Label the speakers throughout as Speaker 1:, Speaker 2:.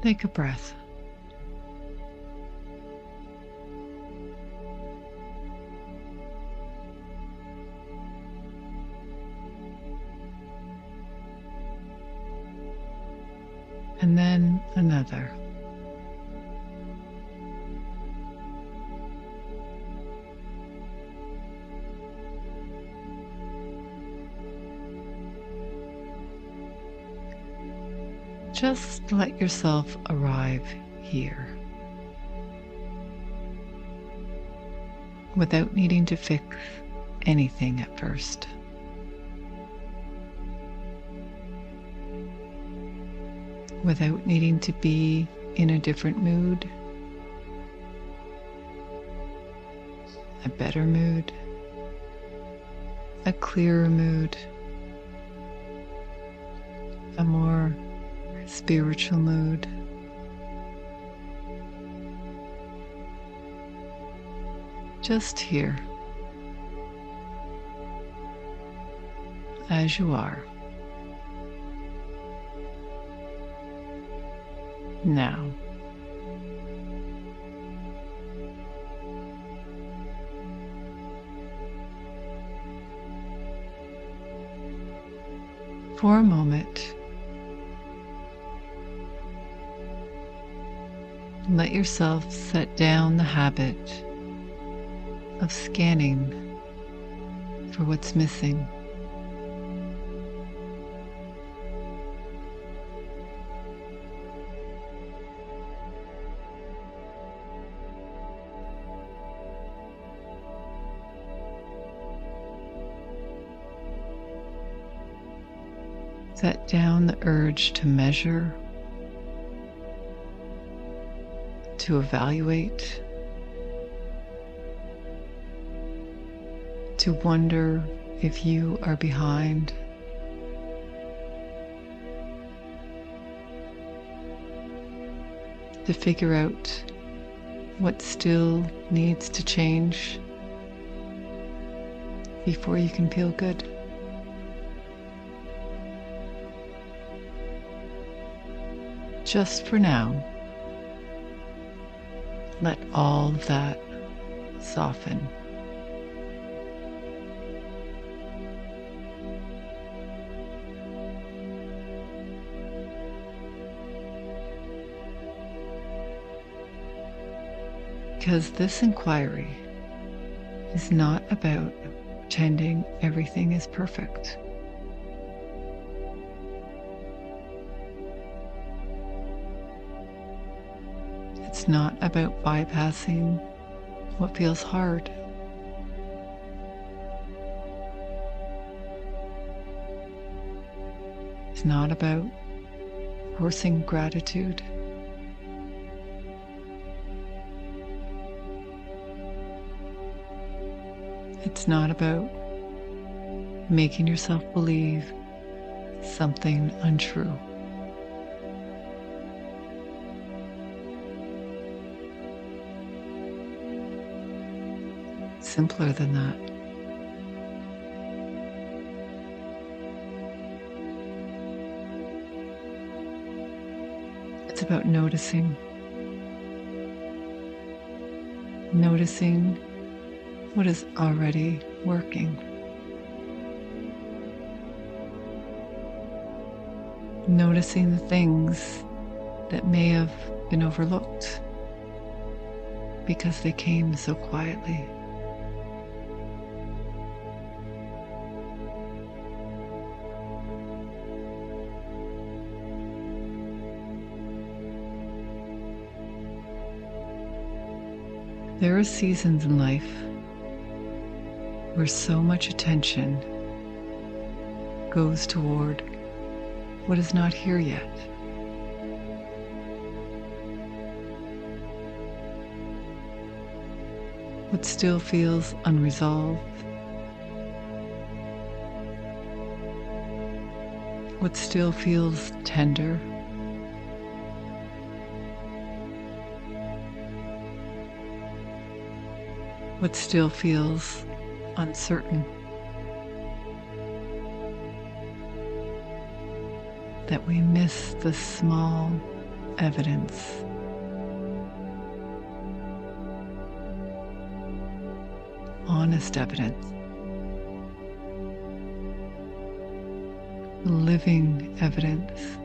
Speaker 1: Take a breath. And then another. Just let yourself arrive here without needing to fix anything at first. Without needing to be in a different mood, a better mood, a clearer mood, a more spiritual mood. Just here, as you are. Now. For a moment, let yourself set down the habit of scanning for what's missing. Set down the urge to measure, to evaluate, to wonder if you are behind, to figure out what still needs to change before you can feel good. Just for now, let all of that soften. Because this inquiry is not about pretending everything is perfect. It's not about bypassing what feels hard. It's not about forcing gratitude. It's not about making yourself believe something untrue. Simpler than that. It's about noticing. Noticing what is already working. Noticing the things that may have been overlooked because they came so quietly. There are seasons in life where so much attention goes toward what is not here yet. What still feels unresolved. What still feels tender. What still feels uncertain. That we miss the small evidence. Honest evidence. Living evidence.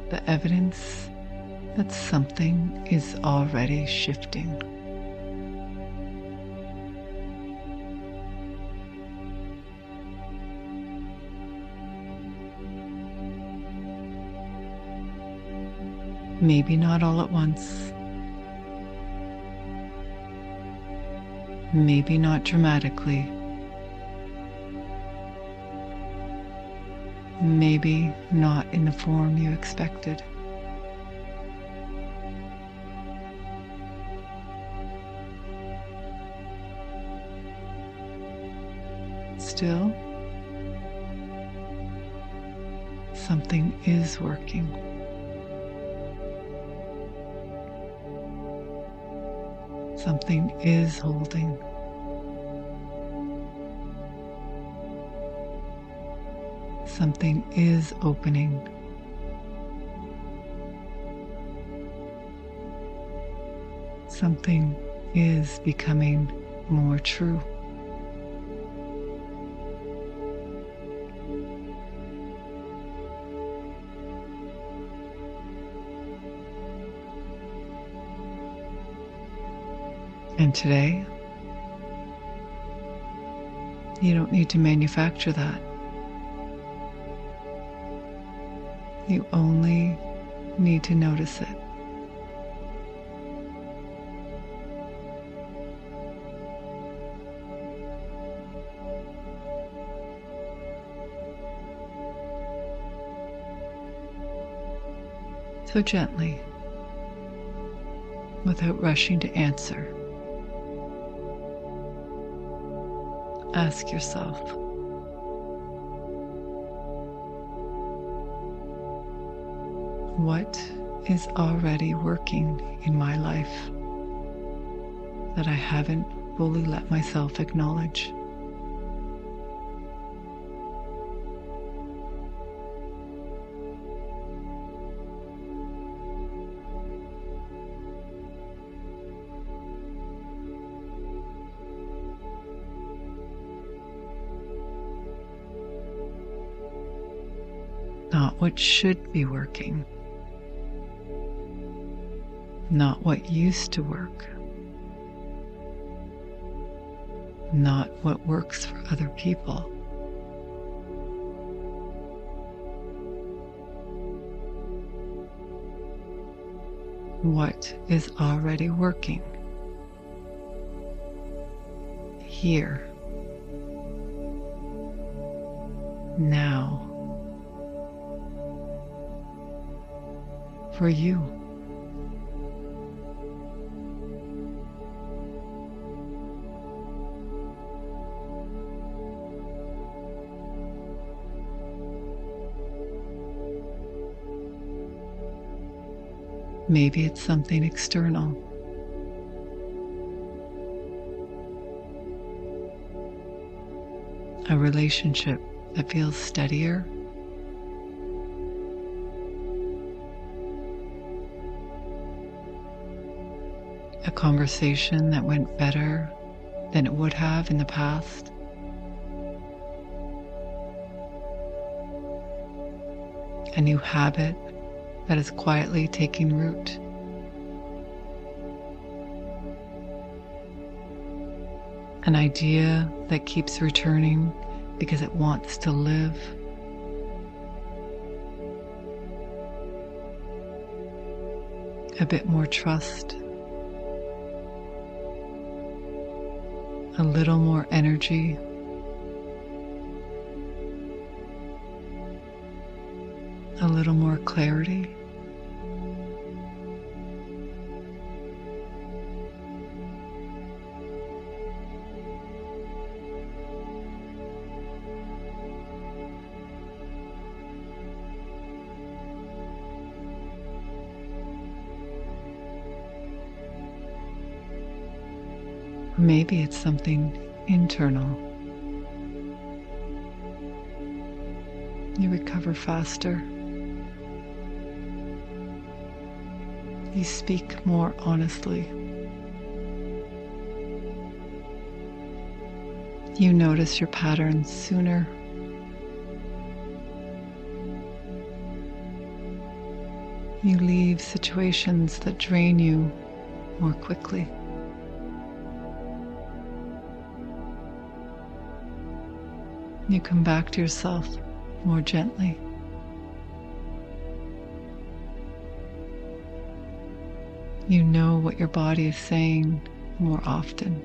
Speaker 1: The evidence that something is already shifting. Maybe not all at once. Maybe not dramatically. Maybe not in the form you expected. Still, something is working. Something is holding. Something is opening. Something is becoming more true. And today, you don't need to manufacture that. You only need to notice it. So gently, without rushing to answer, ask yourself, what is already working in my life that I haven't fully let myself acknowledge? Not what should be working. Not what used to work. Not what works for other people. What is already working here, now, for you. Maybe it's something external. A relationship that feels steadier. A conversation that went better than it would have in the past. A new habit that is quietly taking root. An idea that keeps returning because it wants to live. A bit more trust. A little more energy. A little more clarity. Maybe it's something internal. You recover faster. You speak more honestly. You notice your patterns sooner. You leave situations that drain you more quickly. You come back to yourself more gently. You know what your body is saying more often.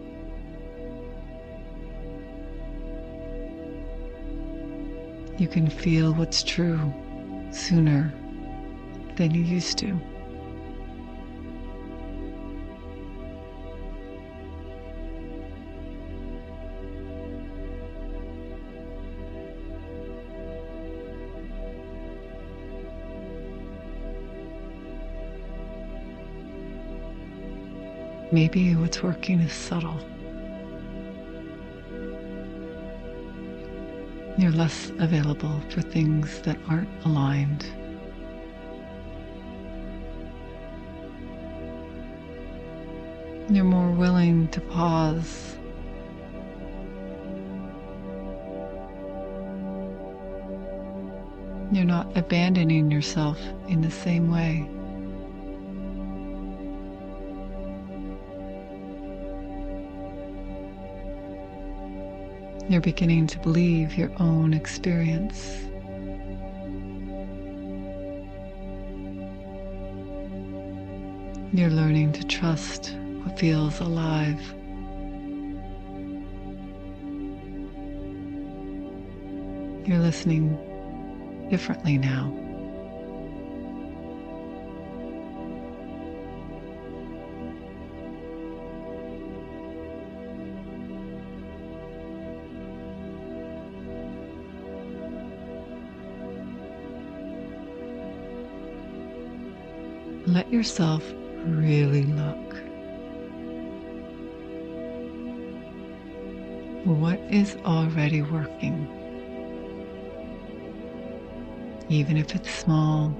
Speaker 1: You can feel what's true sooner than you used to. Maybe what's working is subtle. You're less available for things that aren't aligned. You're more willing to pause. You're not abandoning yourself in the same way. You're beginning to believe your own experience. You're learning to trust what feels alive. You're listening differently now. Let yourself really look. What is already working? Even if it's small,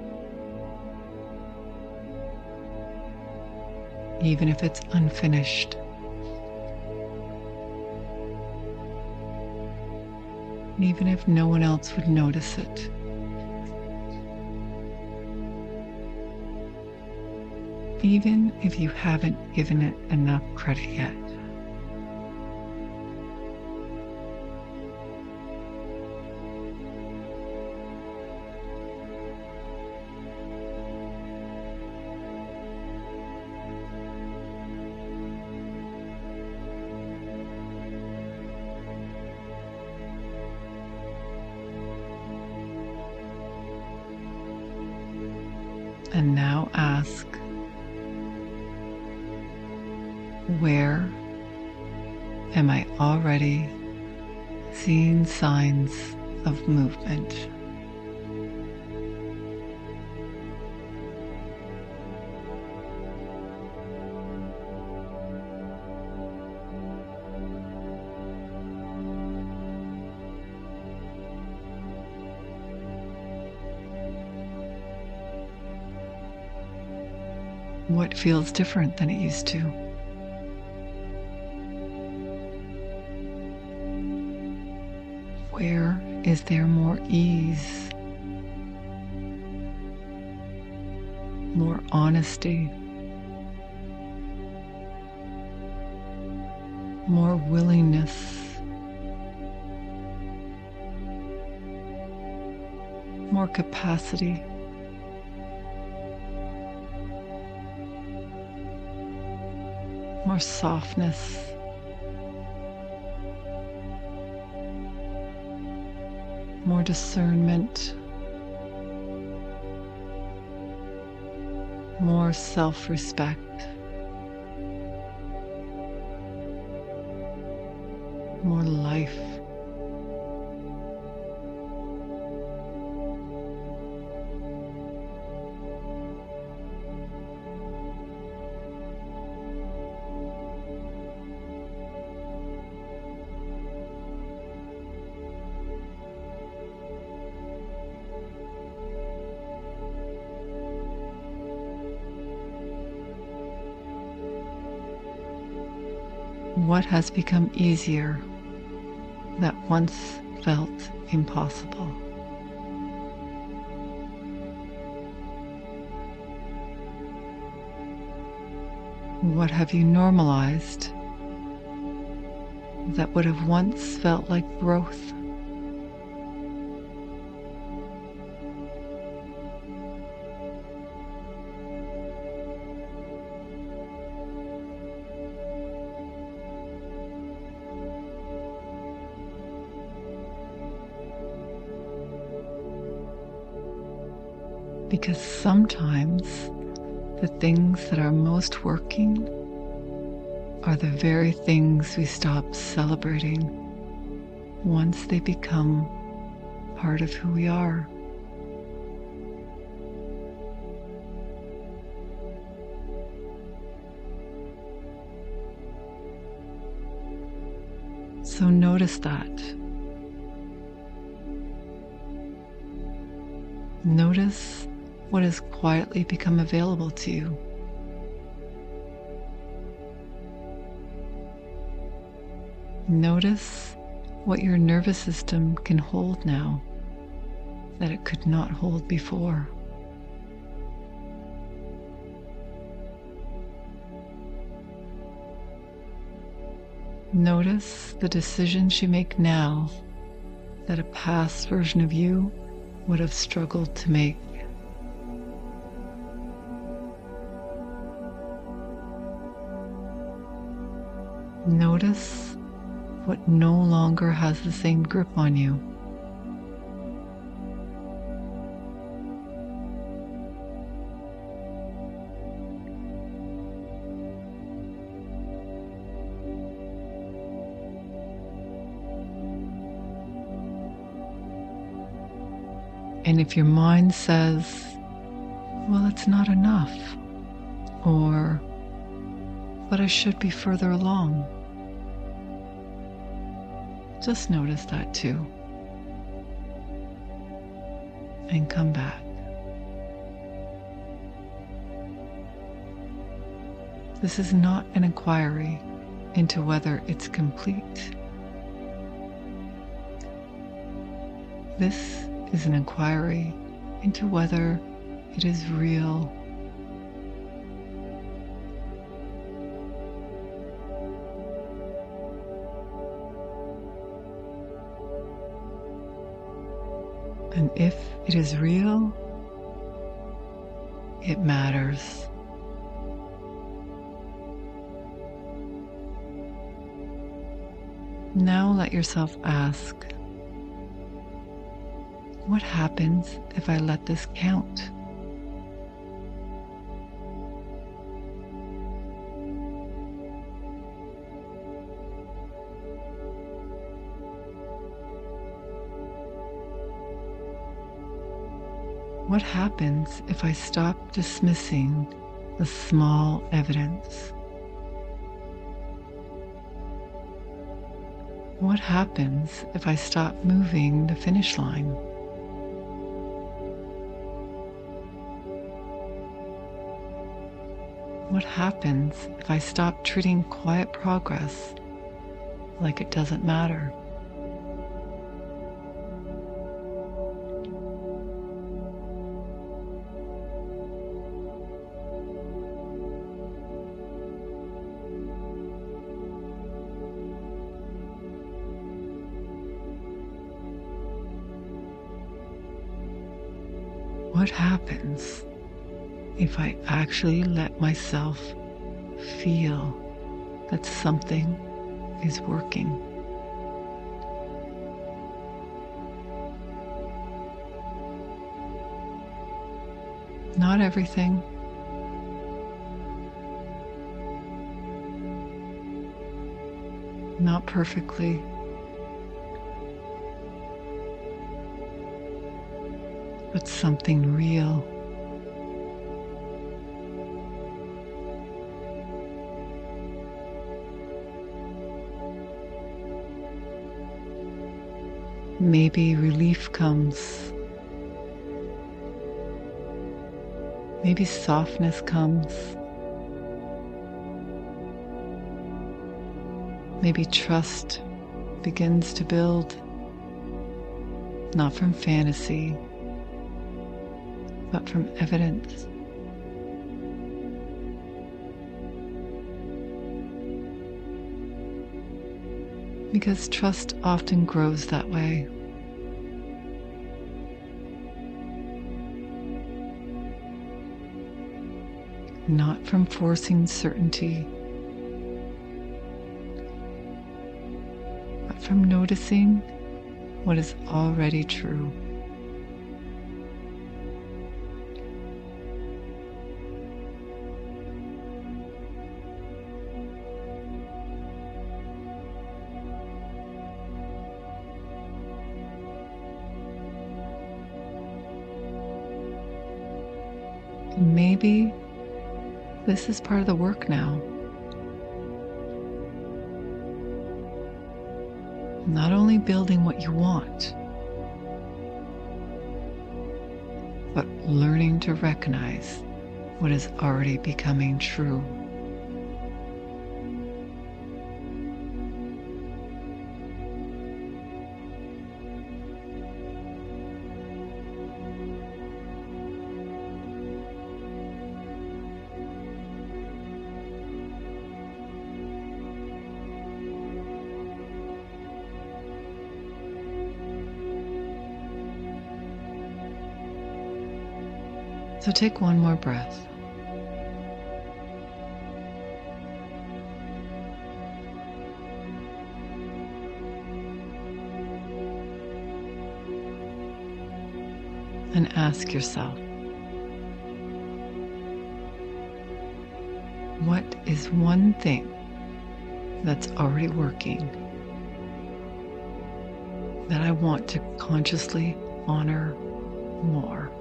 Speaker 1: even if it's unfinished, even if no one else would notice it. Even if you haven't given it enough credit yet. And now ask, where am I already seeing signs of movement? What feels different than it used to? Where is there more ease, more honesty, more willingness, more capacity? More softness, more discernment, more self-respect, more life. What has become easier that once felt impossible? What have you normalized that would have once felt like growth? Because sometimes the things that are most working are the very things we stop celebrating once they become part of who we are. So notice that. Notice what has quietly become available to you. Notice what your nervous system can hold now that it could not hold before. Notice the decisions you make now that a past version of you would have struggled to make. Notice what no longer has the same grip on you. And if your mind says, well, it's not enough, or, but I should be further along, just notice that too. And come back. This is not an inquiry into whether it's complete. This is an inquiry into whether it is real. And if it is real, it matters. Now let yourself ask, what happens if I let this count? What happens if I stop dismissing the small evidence? What happens if I stop moving the finish line? What happens if I stop treating quiet progress like it doesn't matter? What happens if I actually let myself feel that something is working? Not everything. Not perfectly. But something real. Maybe relief comes. Maybe softness comes. Maybe trust begins to build, not from fantasy, but from evidence. Because trust often grows that way. Not from forcing certainty, but from noticing what is already true. And maybe this is part of the work now. Not only building what you want, but learning to recognize what is already becoming true. So take one more breath. And ask yourself, what is one thing that's already working that I want to consciously honor more?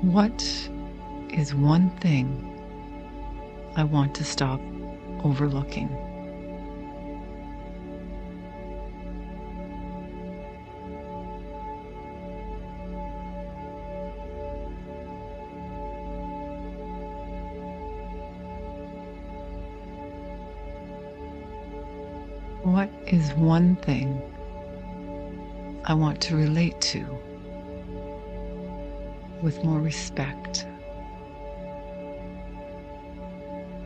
Speaker 1: What is one thing I want to stop overlooking? What is one thing I want to relate to with more respect,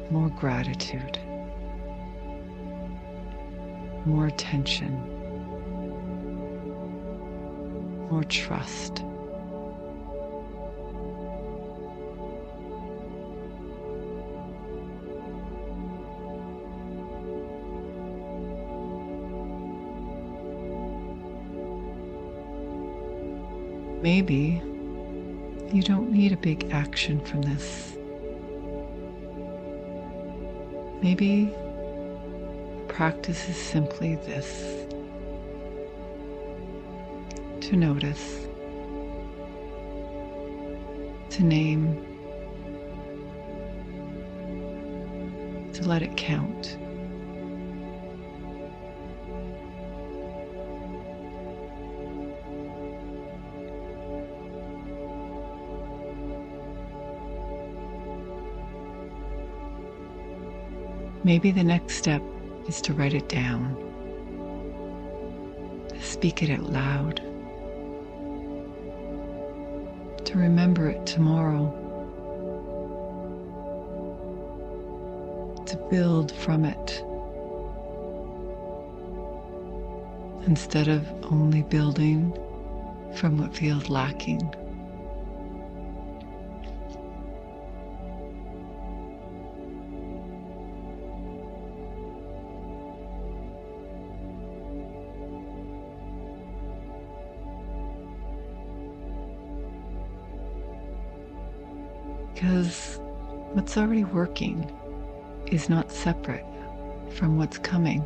Speaker 1: more gratitude, more attention, more trust? Maybe you don't need a big action from this. Maybe practice is simply this: to notice, to name, to let it count. Maybe the next step is to write it down, to speak it out loud, to remember it tomorrow, to build from it, instead of only building from what feels lacking. Because what's already working is not separate from what's coming.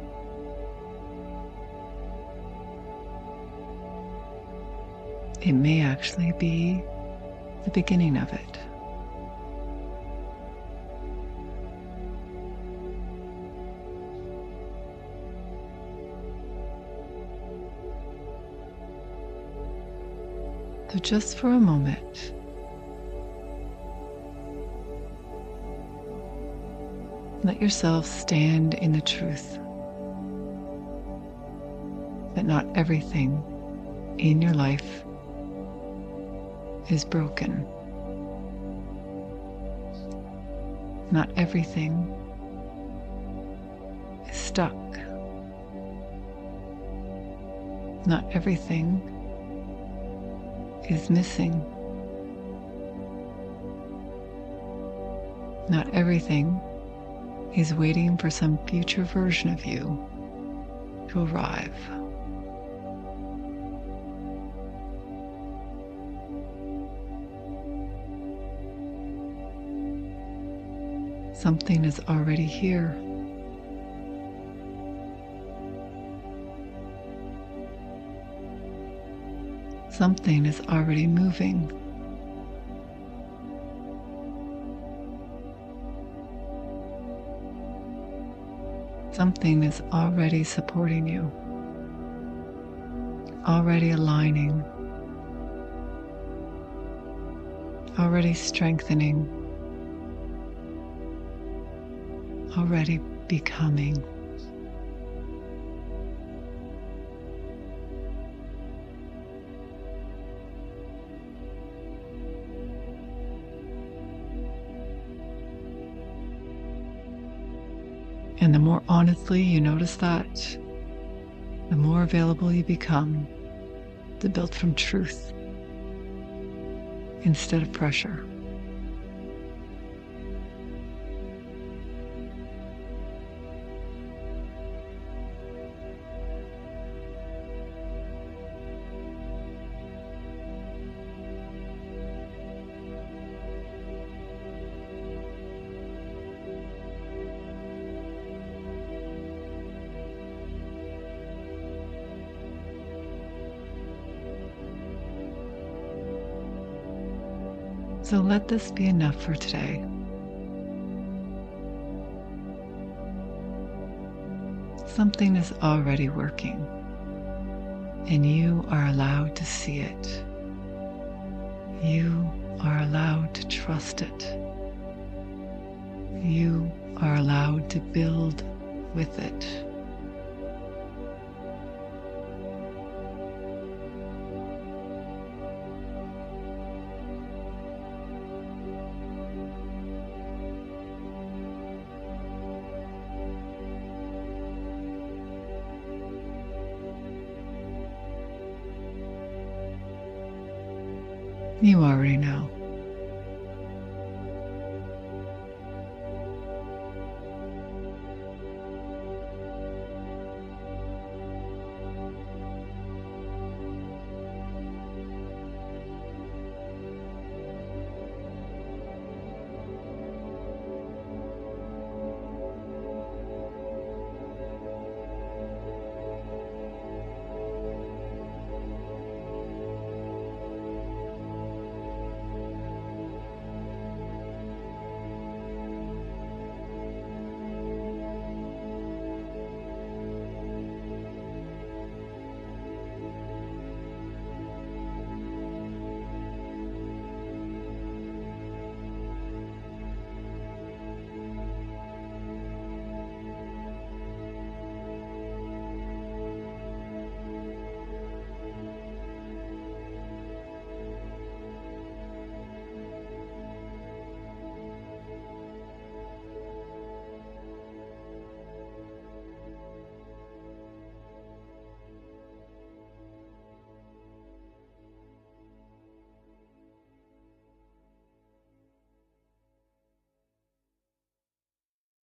Speaker 1: It may actually be the beginning of it. So just for a moment, let yourself stand in the truth that not everything in your life is broken. Not everything is stuck. Not everything is missing. Not everything is waiting for some future version of you to arrive. Something is already here. Something is already moving. Something is already supporting you, already aligning, already strengthening, already becoming. And the more honestly you notice that, the more available you become to build from truth instead of pressure. So let this be enough for today. Something is already working, and you are allowed to see it. You are allowed to trust it. You are allowed to build with it. You already know.